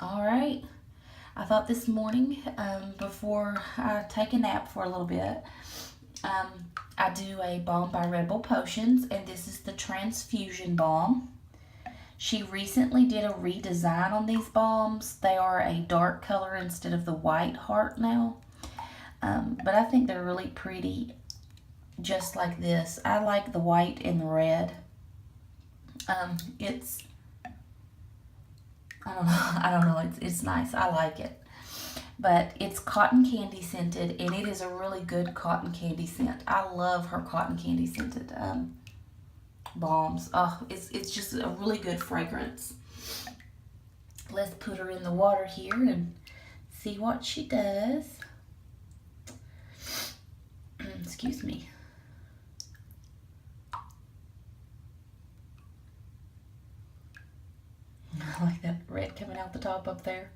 All right. I thought this morning, before I take a nap for a little bit, um, I do a balm by Revel Potions, and this is the Transfusion balm. She recently did a redesign on these balms. They are a dark color instead of the white heart now, but I think they're really pretty, just like this. I like the white and the red. It's I don't know. I don't know. It's nice. I like it. But it's cotton candy scented, and it is a really good cotton candy scent. I love her cotton candy scented balms. Oh, it's just a really good fragrance. Let's put her in the water here and see what she does. Excuse me. I like that red coming out the top up there.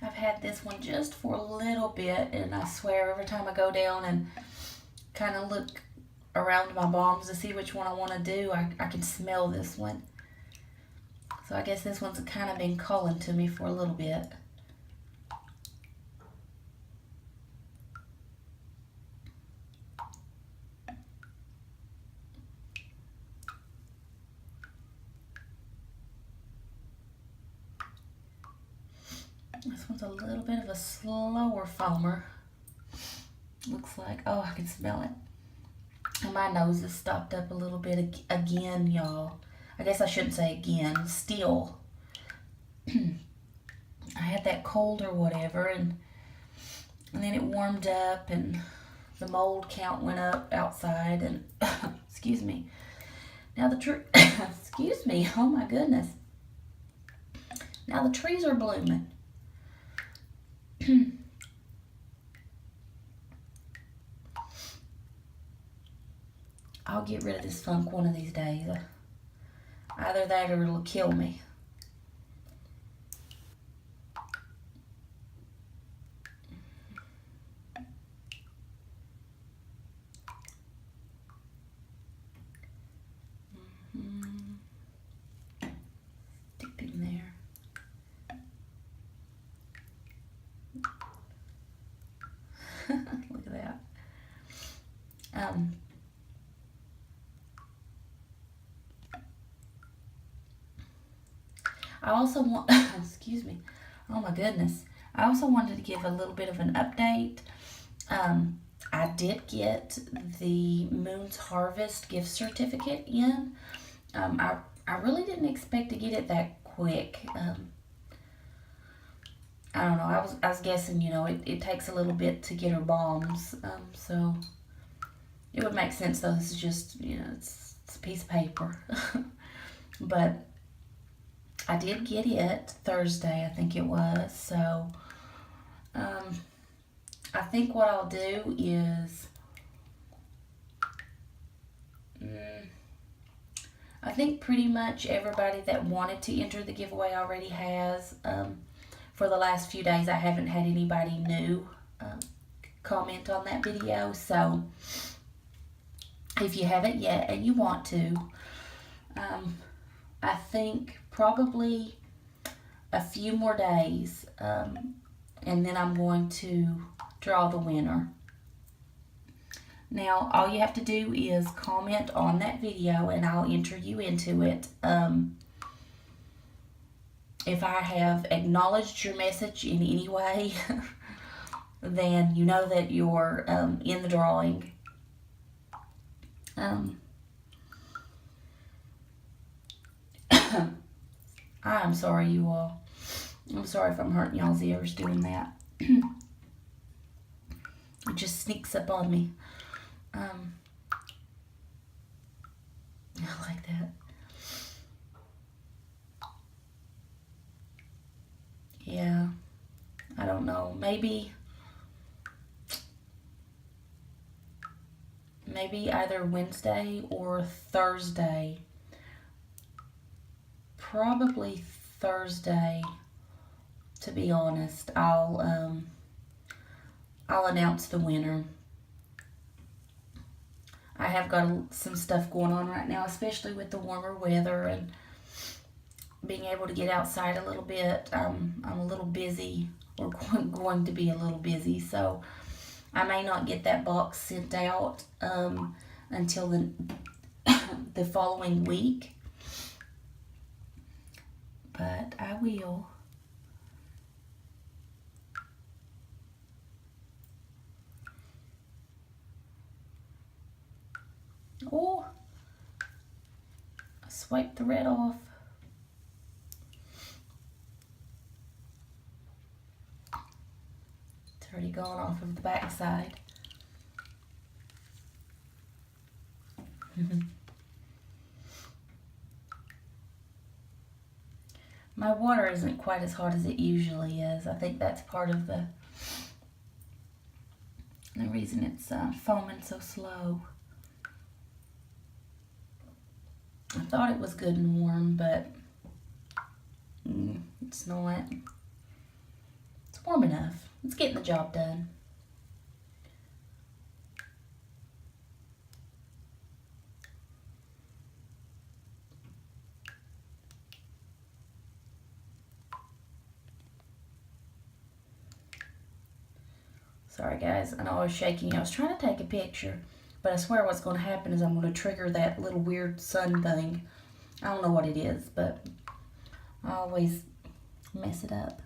I've had this one just for a little bit, and I swear every time I go down and kind of look around my balms to see which one I want to do, I can smell this one. So I guess this one's kind of been calling to me for a little bit. This one's a little bit of a slower foamer. Looks like, oh, I can smell it. And my nose is stopped up a little bit again, y'all. I guess I shouldn't say again, still. I had that cold or whatever, and then it warmed up, and the mold count went up outside, and excuse me. Now the tree, excuse me, oh my goodness. Now the trees are blooming. I'll get rid of this funk one of these days. Either that or it'll kill me. Dip in there. Look at that. I also want, excuse me, oh my goodness. I also wanted to give a little bit of an update. I did get the Moon's Harvest gift certificate in. I really didn't expect to get it that quick. I don't know. I was guessing, it takes a little bit to get her balms. So it would make sense though. This is just, it's a piece of paper. But I did get it Thursday, I think it was. So I think what I'll do is, I think pretty much everybody that wanted to enter the giveaway already has. For the last few days, I haven't had anybody new comment on that video. So if you haven't yet and you want to, I think probably a few more days, and then I'm going to draw the winner. Now, all you have to do is comment on that video and I'll enter you into it. If I have acknowledged your message in any way, then you know that you're in the drawing. I'm sorry, you all. I'm sorry if I'm hurting y'all's ears doing that. It just sneaks up on me. I like that. Yeah, I don't know. Maybe either Wednesday or Thursday. Probably Thursday, to be honest. I'll announce the winner. I have got some stuff going on right now, especially with the warmer weather and being able to get outside a little bit. I'm a little busy, or going to be a little busy, so I may not get that box sent out until the following week, but I will. Oh, I swiped the red off. It's already gone off of the back side. My water isn't quite as hot as it usually is. I think that's part of the reason it's foaming so slow. I thought it was good and warm, but it's not. It's warm enough. It's getting the job done. Sorry guys, I know I was shaking. I was trying to take a picture, but I swear what's going to happen is I'm going to trigger that little weird sun thing. I don't know what it is, but I always mess it up.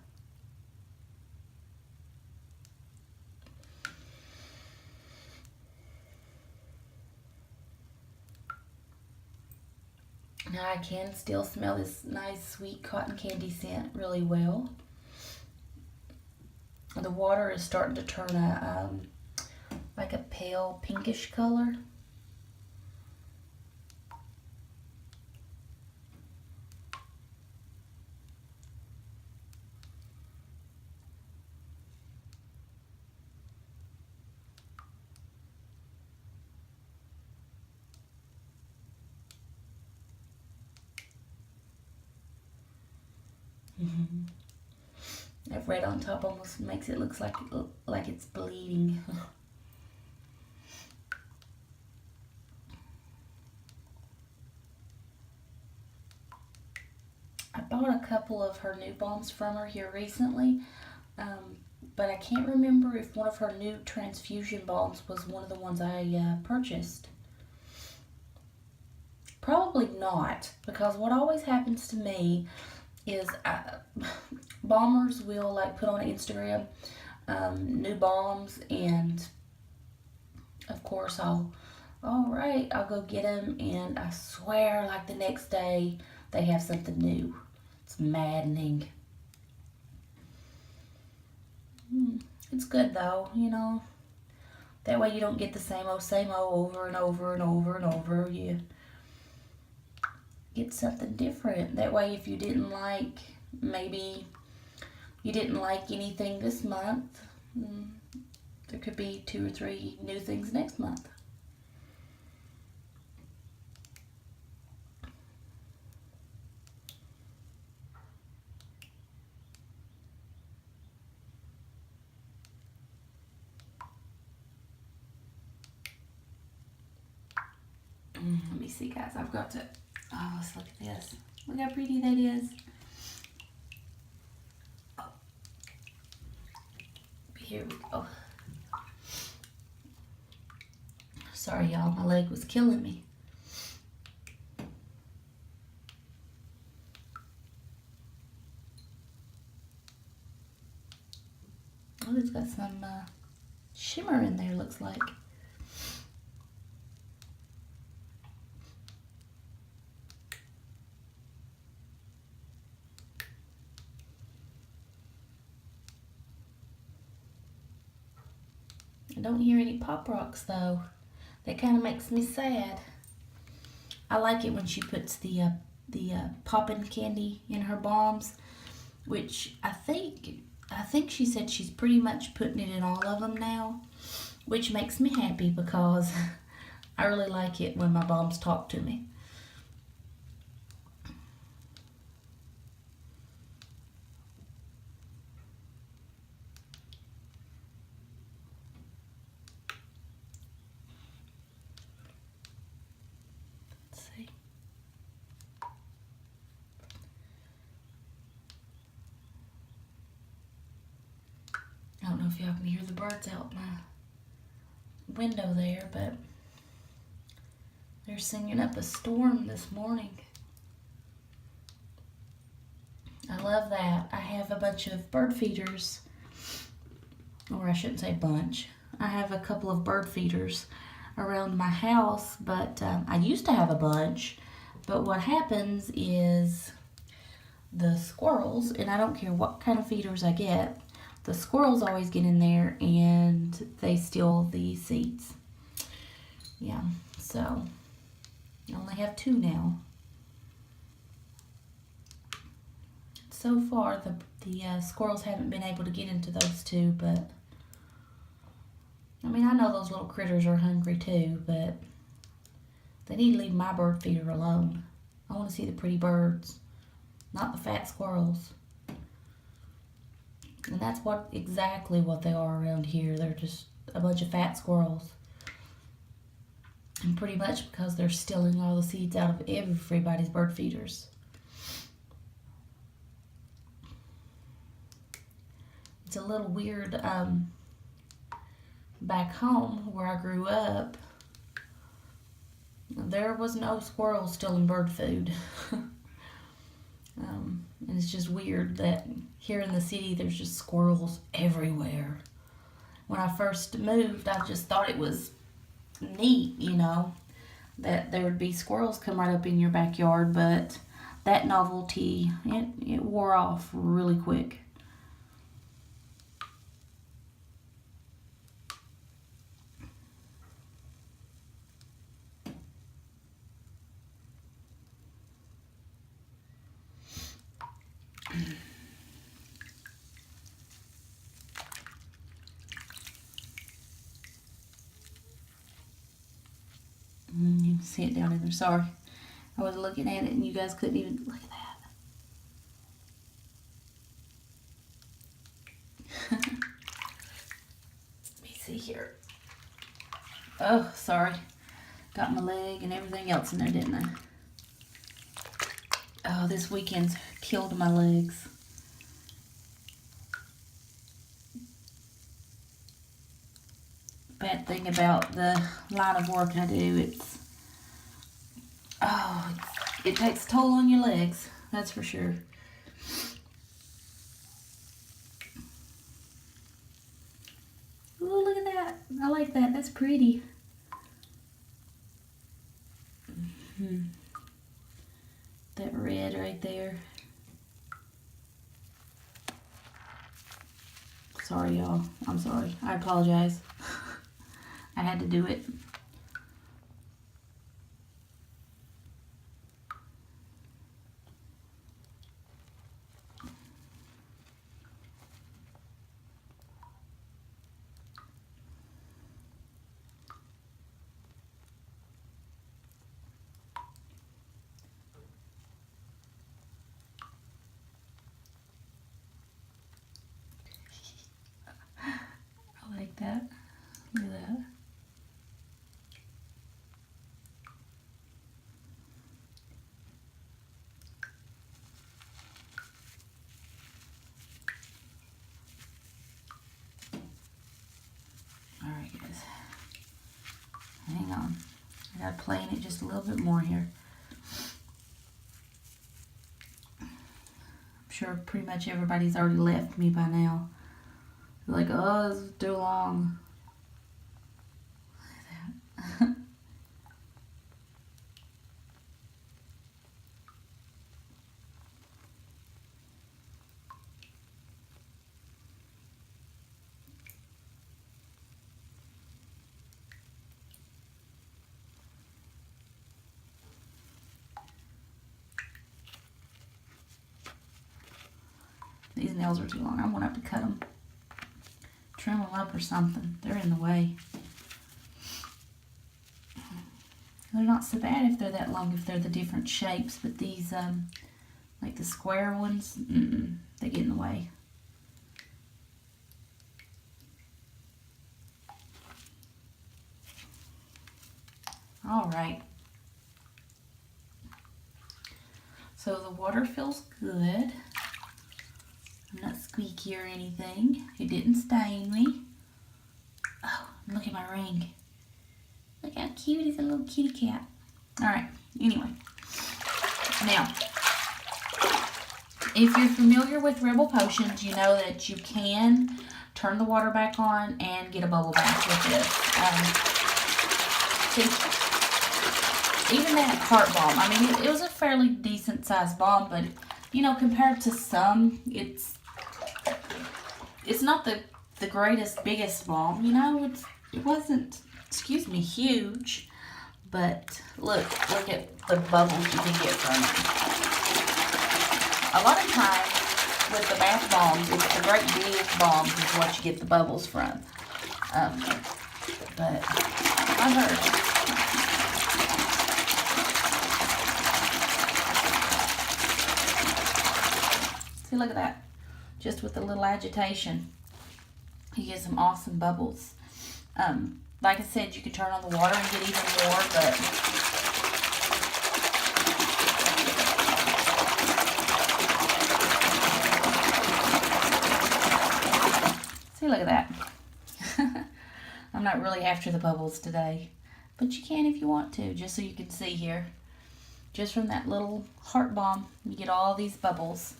Now I can still smell this nice sweet cotton candy scent really well. The water is starting to turn like a pale pinkish color. That red on top almost makes it look like it's bleeding. I bought a couple of her new balms from her here recently, but I can't remember if one of her new transfusion balms was one of the ones I purchased. Probably not, because what always happens to me is balmers will like put on Instagram new balms, and of course I'll go get them, and I swear like the next day they have something new. It's maddening. It's good though, you know. That way you don't get the same old over and over and over and over. You get something different. That way if you didn't like, maybe you didn't like anything this month, there could be 2 or 3 new things next month. Let me see guys, I've got to, oh, let's look at this. Look how pretty that is. Oh. Here we go. Sorry y'all, my leg was killing me. Oh, it's got some shimmer in there, looks like. I don't hear any pop rocks though. That kind of makes me sad. I like it when she puts the poppin' candy in her balms, which I think she said she's pretty much putting it in all of them now, which makes me happy because I really like it when my balms talk to me. if y'all can hear the birds out my window there, but they're singing up a storm this morning. I love that. I have a bunch of bird feeders, or I shouldn't say bunch. I have a couple of bird feeders around my house, but I used to have a bunch, but what happens is the squirrels, and I don't care what kind of feeders I get, the squirrels always get in there and they steal the seeds. Yeah, so I only have 2 now. So far, the squirrels haven't been able to get into those 2, but I mean, I know those little critters are hungry too, but they need to leave my bird feeder alone. I want to see the pretty birds, not the fat squirrels. And that's exactly what they are around here. They're just a bunch of fat squirrels. And pretty much because they're stealing all the seeds out of everybody's bird feeders. It's a little weird. Back home where I grew up, there was no squirrels stealing bird food. And it's just weird that here in the city there's just squirrels everywhere. When I first moved, I just thought it was neat, you know, that there would be squirrels come right up in your backyard, but that novelty, it wore off really quick. You can see it down in there. Sorry. I was looking at it and you guys couldn't even look at that. Let me see here. Oh, sorry. Got my leg and everything else in there, didn't I? Oh, this weekend's killed my legs. Bad thing about the line of work I do, it takes a toll on your legs, that's for sure. Oh, look at that. I like that. That's pretty. That red right there. Sorry, y'all. I'm sorry. I apologize. I had to do it. I like that. Look at that. Alright guys, hang on, I gotta plane it just a little bit more here. I'm sure pretty much everybody's already left me by now. They're like, oh, this is too long. Look at that. These nails are too long. I'm gonna have to cut them. Trim them up or something. They're in the way. They're not so bad if they're that long, if they're the different shapes, but these, like the square ones, they get in the way. Alright. So the water feels good. I'm not squeaky or anything. It didn't stain me. Oh, look at my ring. Look how cute. He's a little kitty cat. Alright, anyway. Now, if you're familiar with Revel Potions, you know that you can turn the water back on and get a bubble bath with this. See, even that heart balm, I mean, it was a fairly decent sized balm, but, you know, compared to some, it's not the greatest, biggest balm, you know, it wasn't, excuse me, huge, but look at the bubbles you can get from it. A lot of times with the bath bombs, it's the great big bombs is what you get the bubbles from. But I heard. See, look at that. Just with a little agitation, you get some awesome bubbles. Like I said, you can turn on the water and get even more, but see, look at that. I'm not really after the bubbles today, but you can if you want to, just so you can see here. Just from that little heart balm, you get all these bubbles.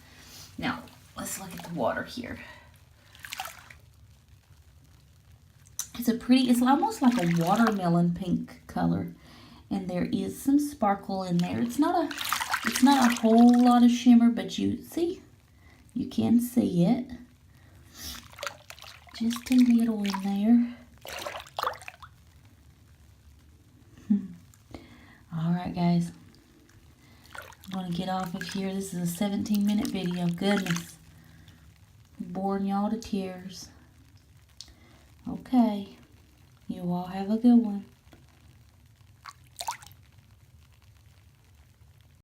Now, let's look at the water here. It's almost like a watermelon pink color, and there is some sparkle in there. It's not a whole lot of shimmer, but you can see it. Just a little in there. Alright guys, I'm going to get off of here. This is a 17-minute video. Goodness. Boring y'all to tears. Okay. You all have a good one.